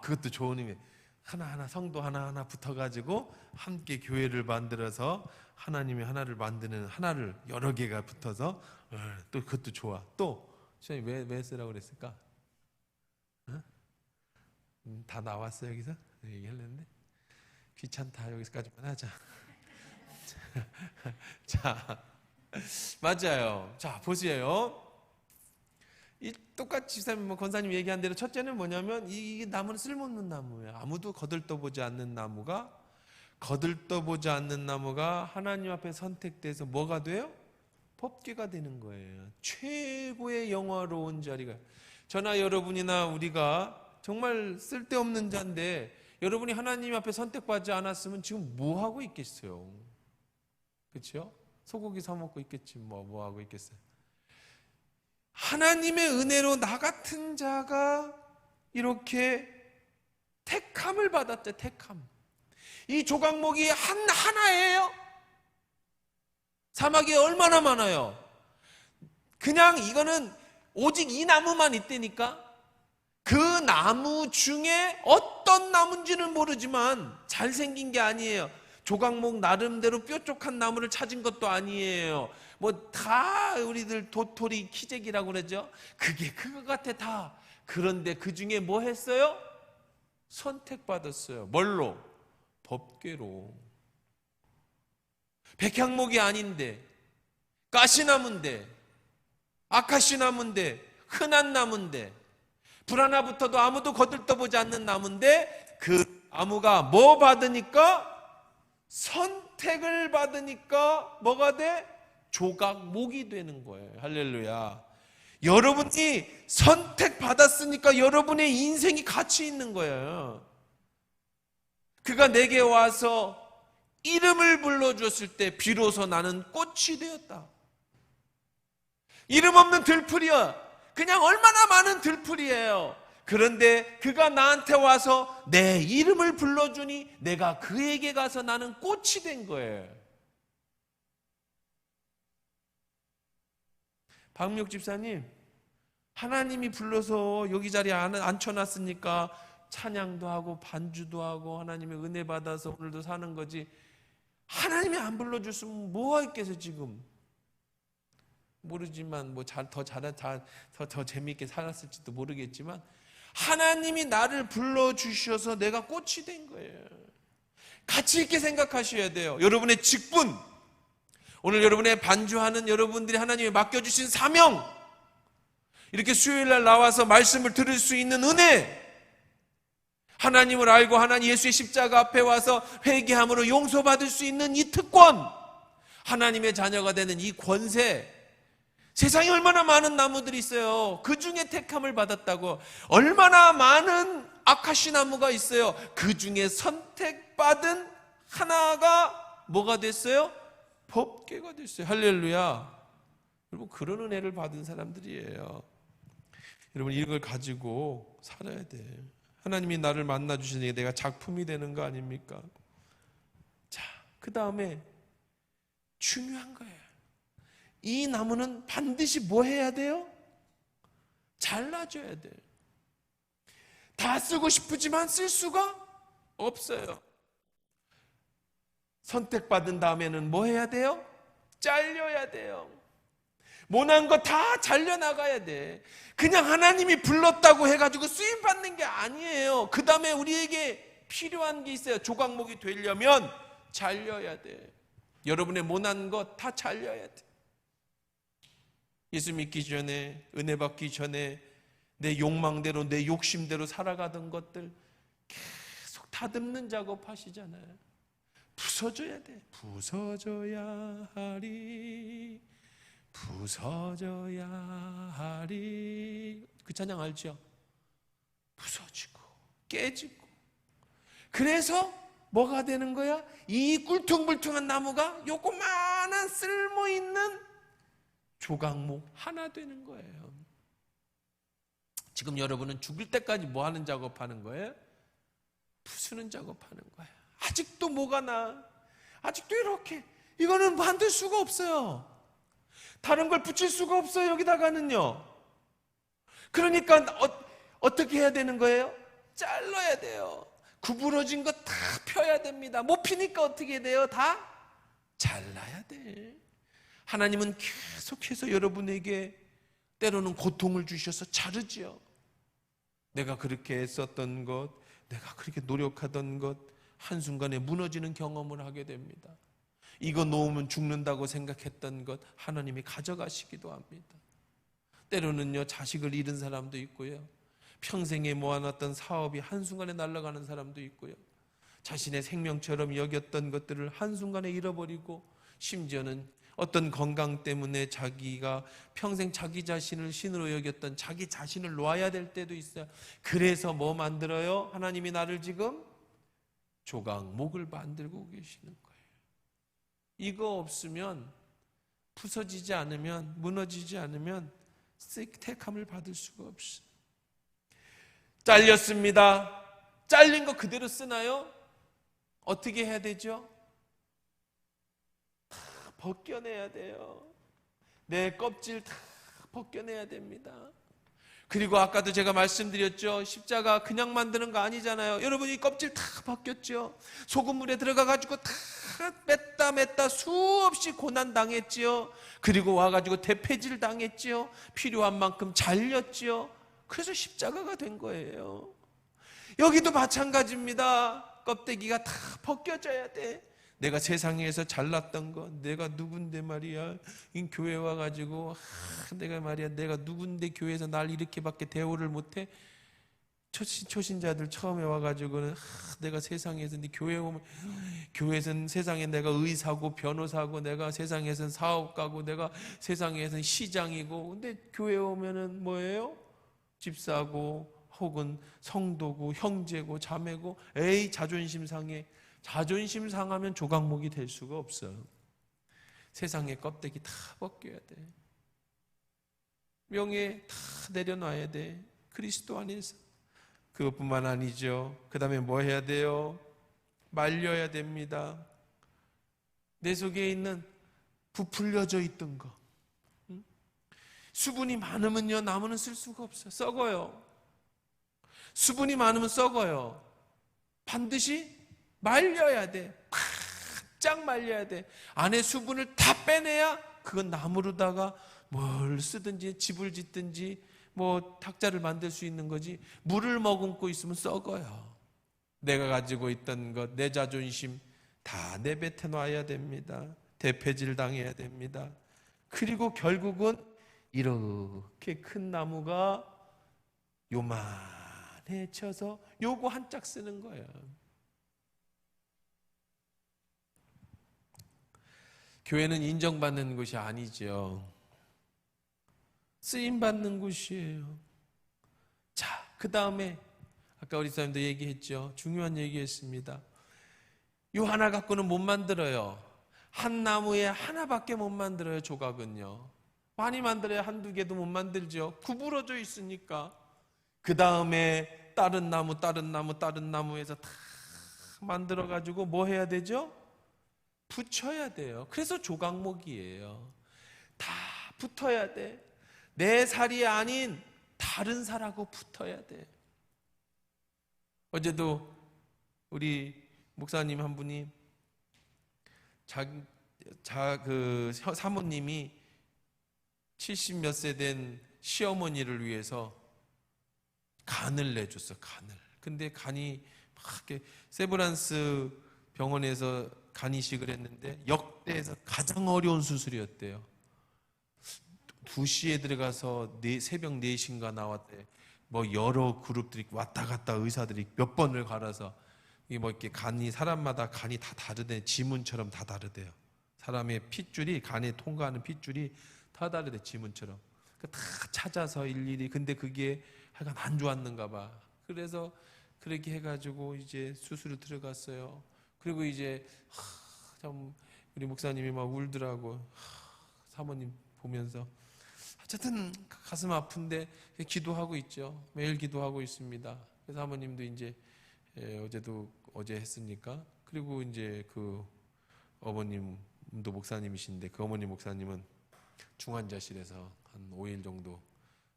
그것도 좋은 의미. 하나하나 성도 하나하나 붙어가지고 함께 교회를 만들어서 하나님이 하나를 만드는 하나를 여러 개가 붙어서 또 그것도 좋아. 또 시간이 왜 쓰라고 그랬을까? 다 나왔어 여기서? 얘기하려는데 귀찮다. 여기서까지만 하자. 자, 맞아요. 자, 보세요. 이 똑같이 집사님 권사님 얘기한 대로 첫째는 뭐냐면 이 나무는 쓸모없는 나무예요. 아무도 거들떠보지 않는 나무가 하나님 앞에 선택돼서 뭐가 돼요? 법궤가 되는 거예요. 최고의 영화로운 자리가. 저나 여러분이나 우리가 정말 쓸데없는 자인데 여러분이 하나님 앞에 선택받지 않았으면 지금 뭐 하고 있겠어요? 그렇죠? 소고기 사 먹고 있겠지 뭐 하고 있겠어요? 하나님의 은혜로 나 같은 자가 이렇게 택함을 받았대. 택함. 이 조각목이 하나예요. 사막에 얼마나 많아요. 그냥 이거는 오직 이 나무만 있다니까. 그 나무 중에 어떤 나무인지는 모르지만 잘생긴 게 아니에요. 조각목 나름대로 뾰족한 나무를 찾은 것도 아니에요. 뭐 다 우리들 도토리 키재기라고 그러죠. 그게 그거 같아 다. 그런데 그 중에 뭐 했어요? 선택받았어요. 뭘로? 법궤로. 백향목이 아닌데, 가시나무인데, 아카시나무인데, 흔한 나무인데, 불 하나부터도 아무도 거들떠보지 않는 나무인데 그 나무가 뭐 받으니까? 선택을 받으니까 뭐가 돼? 조각목이 되는 거예요. 할렐루야. 여러분이 선택받았으니까 여러분의 인생이 가치 있는 거예요. 그가 내게 와서 이름을 불러주었을 때 비로소 나는 꽃이 되었다. 이름 없는 들풀이야. 그냥 얼마나 많은 들풀이에요. 그런데 그가 나한테 와서 내 이름을 불러주니 내가 그에게 가서 나는 꽃이 된 거예요. 박미옥 집사님, 하나님이 불러서 여기 자리에 앉혀놨으니까 찬양도 하고 반주도 하고 하나님의 은혜 받아서 오늘도 사는 거지. 하나님이 안 불러줬으면 뭐가 있겠어요 지금. 모르지만 뭐 더 재미있게 살았을지도 모르겠지만 하나님이 나를 불러주셔서 내가 꽃이 된 거예요. 가치 있게 생각하셔야 돼요. 여러분의 직분, 오늘 여러분의 반주하는 여러분들이 하나님이 맡겨주신 사명, 이렇게 수요일날 나와서 말씀을 들을 수 있는 은혜, 하나님을 알고 하나님 예수의 십자가 앞에 와서 회개함으로 용서받을 수 있는 이 특권, 하나님의 자녀가 되는 이 권세, 세상에 얼마나 많은 나무들이 있어요. 그 중에 택함을 받았다고. 얼마나 많은 아카시 나무가 있어요. 그 중에 선택받은 하나가 뭐가 됐어요? 법궤가 됐어요. 할렐루야. 여러분 그런 은혜를 받은 사람들이에요. 여러분 이걸 가지고 살아야 돼. 하나님이 나를 만나 주시니 내가 작품이 되는 거 아닙니까? 자, 그 다음에 중요한 거예요. 이 나무는 반드시 뭐 해야 돼요? 잘라줘야 돼요. 다 쓰고 싶지만 쓸 수가 없어요. 선택받은 다음에는 뭐 해야 돼요? 잘려야 돼요. 모난 거 다 잘려나가야 돼. 그냥 하나님이 불렀다고 해가지고 쓰임받는 게 아니에요. 그 다음에 우리에게 필요한 게 있어요. 조각목이 되려면 잘려야 돼. 여러분의 모난 거 다 잘려야 돼. 예수 믿기 전에, 은혜 받기 전에 내 욕망대로, 내 욕심대로 살아가던 것들 계속 다듬는 작업 하시잖아요. 부서져야 돼. 부서져야 하리, 부서져야 하리. 그 찬양 알죠? 부서지고 깨지고. 그래서 뭐가 되는 거야? 이 꿀퉁불퉁한 나무가 요거만한 쓸모있는 조각목 하나 되는 거예요. 지금 여러분은 죽을 때까지 뭐 하는 작업하는 거예요? 부수는 작업하는 거예요. 아직도 뭐가 나? 아직도 이렇게. 이거는 만들 수가 없어요. 다른 걸 붙일 수가 없어요. 여기다가는요. 그러니까 어떻게 해야 되는 거예요? 잘라야 돼요. 구부러진 거 다 펴야 됩니다. 못 피니까 어떻게 돼요? 다 잘라야 돼. 하나님은 계속해서 여러분에게 때로는 고통을 주셔서 자르지요. 내가 그렇게 애썼던 것, 내가 그렇게 노력하던 것 한순간에 무너지는 경험을 하게 됩니다. 이거 놓으면 죽는다고 생각했던 것 하나님이 가져가시기도 합니다. 때로는요, 자식을 잃은 사람도 있고요, 평생에 모아놨던 사업이 한순간에 날아가는 사람도 있고요, 자신의 생명처럼 여겼던 것들을 한순간에 잃어버리고, 심지어는 어떤 건강 때문에 자기가 평생 자기 자신을 신으로 여겼던 자기 자신을 놓아야 될 때도 있어요. 그래서 뭐 만들어요? 하나님이 나를 지금 조각목을 만들고 계시는 거예요. 이거 없으면, 부서지지 않으면, 무너지지 않으면 택함을 받을 수가 없어요. 잘렸습니다. 잘린 거 그대로 쓰나요? 어떻게 해야 되죠? 다 벗겨내야 돼요. 내 껍질 다 벗겨내야 됩니다. 그리고 아까도 제가 말씀드렸죠, 십자가 그냥 만드는 거 아니잖아요. 여러분이 껍질 다 벗겼죠. 소금물에 들어가가지고 다 뺐다 수없이 고난 당했지요. 그리고 와가지고 대패질 당했지요. 필요한 만큼 잘렸지요. 그래서 십자가가 된 거예요. 여기도 마찬가지입니다. 껍데기가 다 벗겨져야 돼. 내가 세상에서 잘났던 거, 내가 누군데 말이야, 이 교회 와가지고 내가 말이야, 내가 누군데 교회에서 날 이렇게밖에 대우를 못해. 초신자들 처음에 와가지고는 내가 세상에서, 근데 교회 오면, 교회에서는 세상에 내가 의사고 변호사고, 내가 세상에서는 사업가고, 내가 세상에서는 시장이고, 근데 교회 오면은 뭐예요? 집사고, 혹은 성도고, 형제고, 자매고. 에이, 자존심 상해. 자존심 상하면 조각목이 될 수가 없어. 세상의 껍데기 다 벗겨야 돼. 명예 다 내려놔야 돼. 그리스도 안에서. 그것뿐만 아니죠. 그 다음에 뭐 해야 돼요? 말려야 됩니다. 내 속에 있는 부풀려져 있던 거. 수분이 많으면요, 나무는 쓸 수가 없어요. 썩어요. 수분이 많으면 썩어요. 반드시 말려야 돼. 바짝 말려야 돼. 안에 수분을 다 빼내야 그건 나무로다가 뭘 쓰든지 집을 짓든지 뭐 탁자를 만들 수 있는 거지. 물을 머금고 있으면 썩어요. 내가 가지고 있던 것, 내 자존심 다 내뱉어 놔야 됩니다. 대패질 당해야 됩니다. 그리고 결국은 이렇게 큰 나무가 요만해져서 요거 한 짝 쓰는 거예요. 교회는 인정받는 곳이 아니죠. 쓰임받는 곳이에요. 자, 그 다음에 아까 우리 사람도 얘기했죠. 중요한 얘기했습니다. 요 하나 갖고는 못 만들어요. 한 나무에 하나밖에 못 만들어요. 조각은요. 많이 만들어야 한두 개도 못 만들죠. 구부러져 있으니까. 그 다음에 다른 나무에서 다 만들어가지고 뭐 해야 되죠? 붙여야 돼요. 그래서 조각목이에요. 다 붙어야 돼. 내 살이 아닌 다른 살하고 붙어야 돼. 어제도 우리 목사님 한 분이 그 사모님이 70 몇 세 된 시어머니를 위해서 간을 내줬어. 간을. 근데 간이 막 이렇게 세브란스 병원에서 간 이식을 했는데 역대에서 가장 어려운 수술이었대요. 2시에 들어가서 새벽 4시인가 나왔대. 뭐 여러 그룹들이 왔다 갔다 의사들이 몇 번을 갈아서 이게 뭐 이렇게 간이 사람마다 간이 다 다르대. 지문처럼 다 다르대요. 사람의 핏줄이 간에 통과하는 핏줄이 다 다르대. 지문처럼. 다 찾아서 일일이. 근데 그게 하여간 안 좋았는가 봐. 그래서 그렇게 해가지고 이제 수술을 들어갔어요. 그리고 이제 참 우리 목사님이 막 울더라고. 사모님 보면서. 어쨌든 가슴 아픈데 기도하고 있죠. 매일 기도하고 있습니다. 그래서 사모님도 이제 어제 했으니까. 그리고 이제 그 어머님도 목사님이신데 그 어머니 목사님은 중환자실에서 한 5일 정도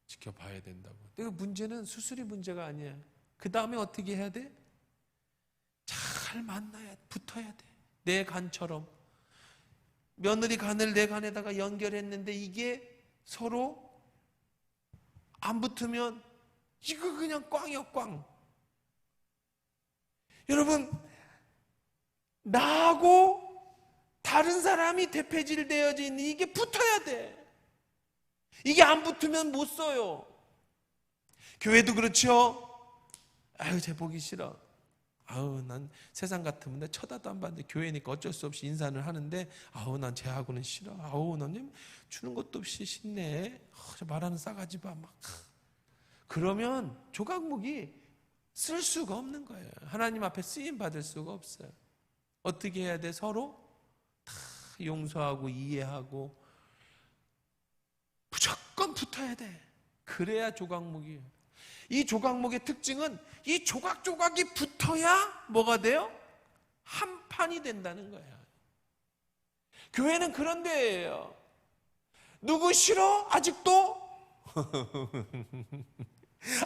지켜봐야 된다고. 근데 문제는 수술이 문제가 아니야. 그 다음에 어떻게 해야 돼? 잘 만나야, 붙어야 돼. 내 간처럼. 며느리 간을 내 간에다가 연결했는데 이게 서로 안 붙으면 이거 그냥 꽝이야, 꽝. 여러분, 나하고 다른 사람이 대패질 되어져 있는 이게 붙어야 돼. 이게 안 붙으면 못 써요. 교회도 그렇죠. 아유, 쟤 보기 싫어. 아우, 난 세상 같으면 내 쳐다도 안 봤는데 교회니까 어쩔 수 없이 인사를 하는데, 아우, 난 쟤하고는 싫어. 아우, 넌 주는 것도 없이 싫네. 저 말하는 싸가지 봐. 막. 그러면 조각목이 쓸 수가 없는 거예요. 하나님 앞에 쓰임 받을 수가 없어요. 어떻게 해야 돼? 서로 다 용서하고 이해하고 무조건 붙어야 돼. 그래야 조각목이에요. 이 조각목의 특징은 이 조각조각이 붙어야 뭐가 돼요? 한 판이 된다는 거예요. 교회는 그런 데예요. 누구 싫어? 아직도?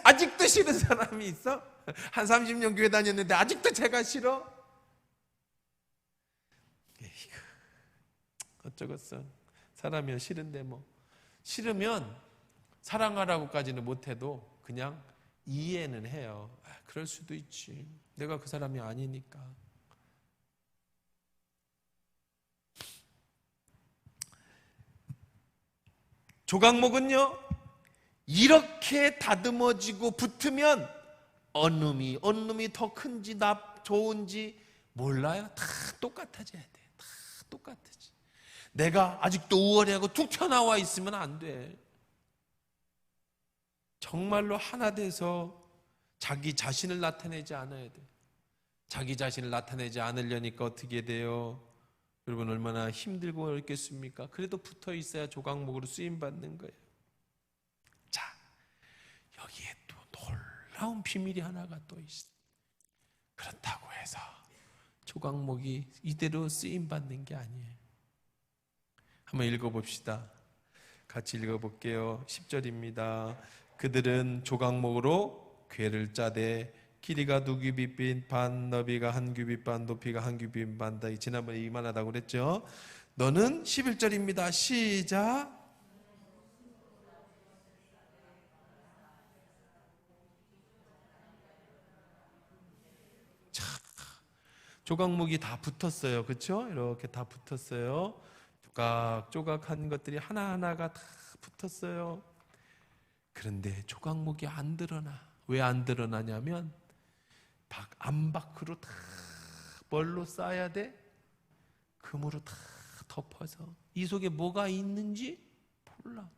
아직도 싫은 사람이 있어? 한 30년 교회 다녔는데 아직도 제가 싫어? 어쩌겠어. 사람이요, 싫은데 뭐. 싫으면 사랑하라고까지는 못해도 그냥 이해는 해요. 그럴 수도 있지. 내가 그 사람이 아니니까. 조각목은요, 이렇게 다듬어지고 붙으면 어느 놈이 더 큰지 좋은지 몰라요. 다 똑같아져야 돼. 다 똑같아져. 내가 아직도 우월해하고 툭 튀어나와 있으면 안 돼. 정말로 하나 돼서 자기 자신을 나타내지 않아야 돼. 자기 자신을 나타내지 않으려니까 어떻게 돼요? 여러분, 얼마나 힘들고 어렵겠습니까? 그래도 붙어 있어야 조각목으로 쓰임받는 거예요. 자, 여기에 또 놀라운 비밀이 하나가 또 있어요. 그렇다고 해서 조각목이 이대로 쓰임받는 게 아니에요. 한번 읽어봅시다. 같이 읽어볼게요. 10절입니다. 그들은 조각목으로 궤를 짜되 길이가 2규빗 반, 너비가 1규빗 반, 높이가 1규빗 반. 지난번에 이만하다고 그랬죠. 너는 11절입니다. 시작. 자, 조각목이 다 붙었어요. 그렇죠? 이렇게 다 붙었어요. 조각조각한 것들이 하나하나가 다 붙었어요. 그런데 조각목이 안 드러나. 왜 안 드러나냐면 안 밖으로 다 뭘로 쌓아야 돼? 금으로 다 덮어서 이 속에 뭐가 있는지 몰라.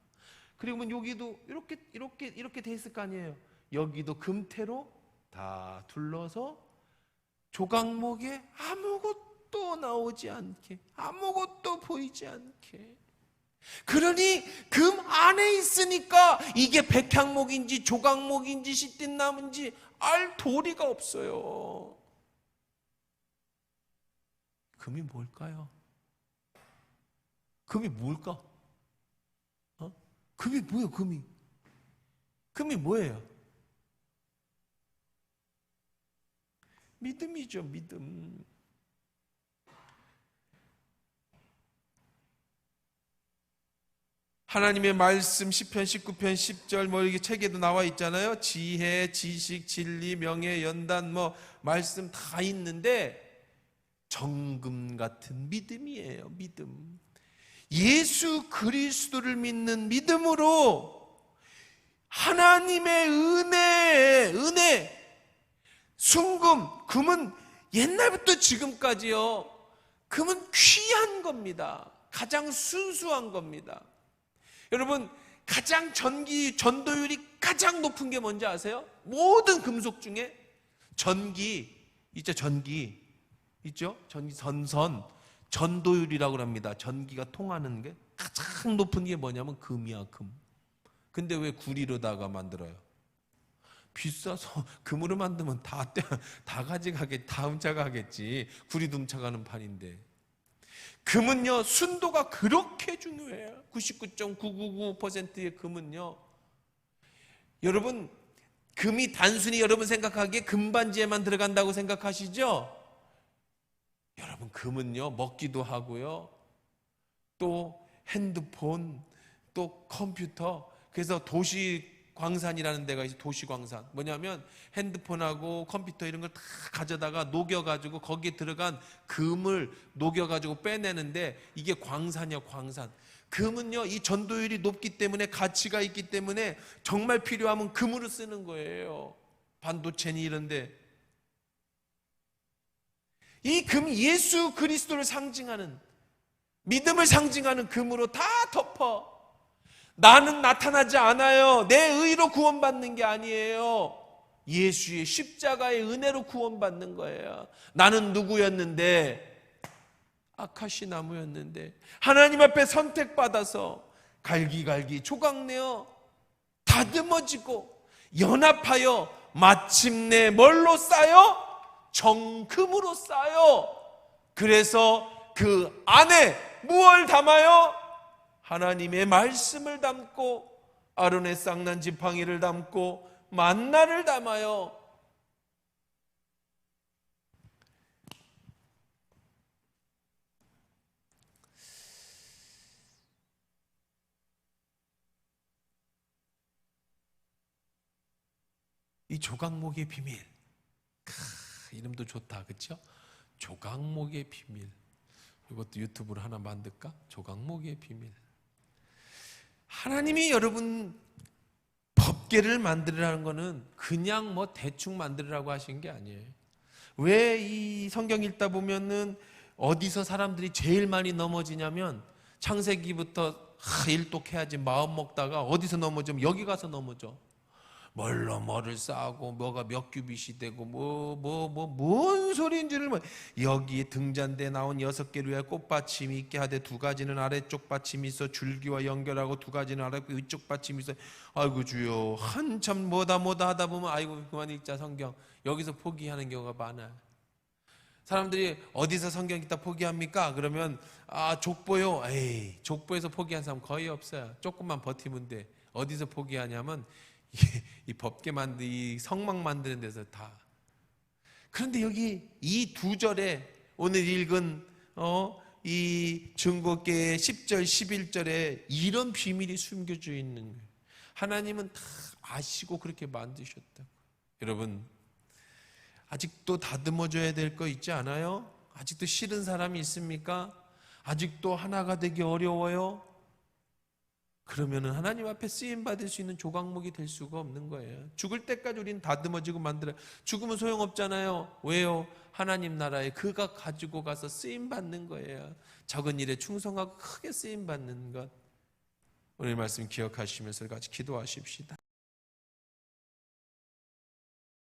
그리고 여기도 이렇게 돼 있을 거 아니에요. 여기도 금태로 다 둘러서 조각목에 아무것도 나오지 않게, 아무것도 보이지 않게. 그러니 금 안에 있으니까 이게 백향목인지 조각목인지 시띠나무인지 알 도리가 없어요. 금이 뭘까요? 금이 뭘까? 금이 뭐예요? 금이 뭐예요? 믿음이죠, 믿음. 하나님의 말씀 시편 19편 10절 이렇게 책에도 나와 있잖아요. 지혜, 지식, 진리, 명예, 연단 말씀 다 있는데 정금 같은 믿음이에요. 믿음. 예수 그리스도를 믿는 믿음으로 하나님의 은혜, 순금, 금은 옛날부터 지금까지요. 금은 귀한 겁니다. 가장 순수한 겁니다. 여러분, 가장 전도율이 가장 높은 게 뭔지 아세요? 모든 금속 중에 전기 있죠? 전도율이라고 합니다. 전기가 통하는 게 가장 높은 게 뭐냐면 금이야, 금. 근데 왜 구리로다가 만들어요? 비싸서 금으로 만들면 다 가져가겠지, 다 훔쳐가겠지. 구리도 훔쳐가는 판인데. 금은요, 순도가 그렇게 중요해요. 99.999%의 금은요. 여러분, 금이 단순히 여러분 생각하기에 금반지에만 들어간다고 생각하시죠? 여러분, 금은요, 먹기도 하고요, 또 핸드폰, 또 컴퓨터, 그래서 도시광산이라는 데가 있어요. 도시광산. 뭐냐면 핸드폰하고 컴퓨터 이런 걸 다 가져다가 녹여가지고 거기에 들어간 금을 녹여가지고 빼내는데 이게 광산이요, 광산. 금은요, 이 전도율이 높기 때문에, 가치가 있기 때문에 정말 필요하면 금으로 쓰는 거예요. 반도체니 이런데. 이 금, 예수 그리스도를 상징하는, 믿음을 상징하는 금으로 다 덮어. 나는 나타나지 않아요. 내 의로 구원받는 게 아니에요. 예수의 십자가의 은혜로 구원받는 거예요. 나는 누구였는데? 아카시 나무였는데 하나님 앞에 선택받아서 갈기갈기 조각내어 다듬어지고 연합하여 마침내 뭘로 쌓여? 정금으로 쌓여. 그래서 그 안에 무엇을 담아요? 하나님의 말씀을 담고, 아론의 쌍난 지팡이를 담고, 만나를 담아요. 이 조각목의 비밀, 이름도 좋다, 그렇죠? 조각목의 비밀. 이것도 유튜브로 하나 만들까? 조각목의 비밀. 하나님이 여러분 법궤를 만들으라는 거는 그냥 뭐 대충 만들으라고 하신 게 아니에요. 왜 이 성경 읽다 보면은 어디서 사람들이 제일 많이 넘어지냐면, 창세기부터 일독해야지 마음 먹다가 어디서 넘어지면 여기 가서 넘어져. 뭘로 뭐를 쌓고 뭐가 몇 규빗이 되고 뭔 소리인지를 여기 등잔대에 나온 6개로의 꽃받침이 있게 하되 2가지는 아래쪽 받침이 있어 줄기와 연결하고 2가지는 아래쪽 위쪽 받침이 있어. 아이고 주여, 한참 뭐다 하다 보면 아이고 그만 읽자 성경. 여기서 포기하는 경우가 많아요. 사람들이 어디서 성경 읽다 포기합니까? 그러면 족보요. 에이, 족보에서 포기한 사람 거의 없어요. 조금만 버티면 돼. 어디서 포기하냐면 이 법궤 만드, 이 성막 만드는 데서 다. 그런데 여기 이 2절에 오늘 읽은 이 증거궤의 10절 11절에 이런 비밀이 숨겨져 있는 거예요. 하나님은 다 아시고 그렇게 만드셨다고. 여러분, 아직도 다듬어줘야 될 거 있지 않아요? 아직도 싫은 사람이 있습니까? 아직도 하나가 되기 어려워요? 그러면은 하나님 앞에 쓰임 받을 수 있는 조각목이 될 수가 없는 거예요. 죽을 때까지 우리는 다듬어지고 만들어. 죽으면 소용없잖아요. 왜요? 하나님 나라에 그가 가지고 가서 쓰임 받는 거예요. 적은 일에 충성하고 크게 쓰임 받는 것. 오늘 말씀 기억하시면서 같이 기도하십시다.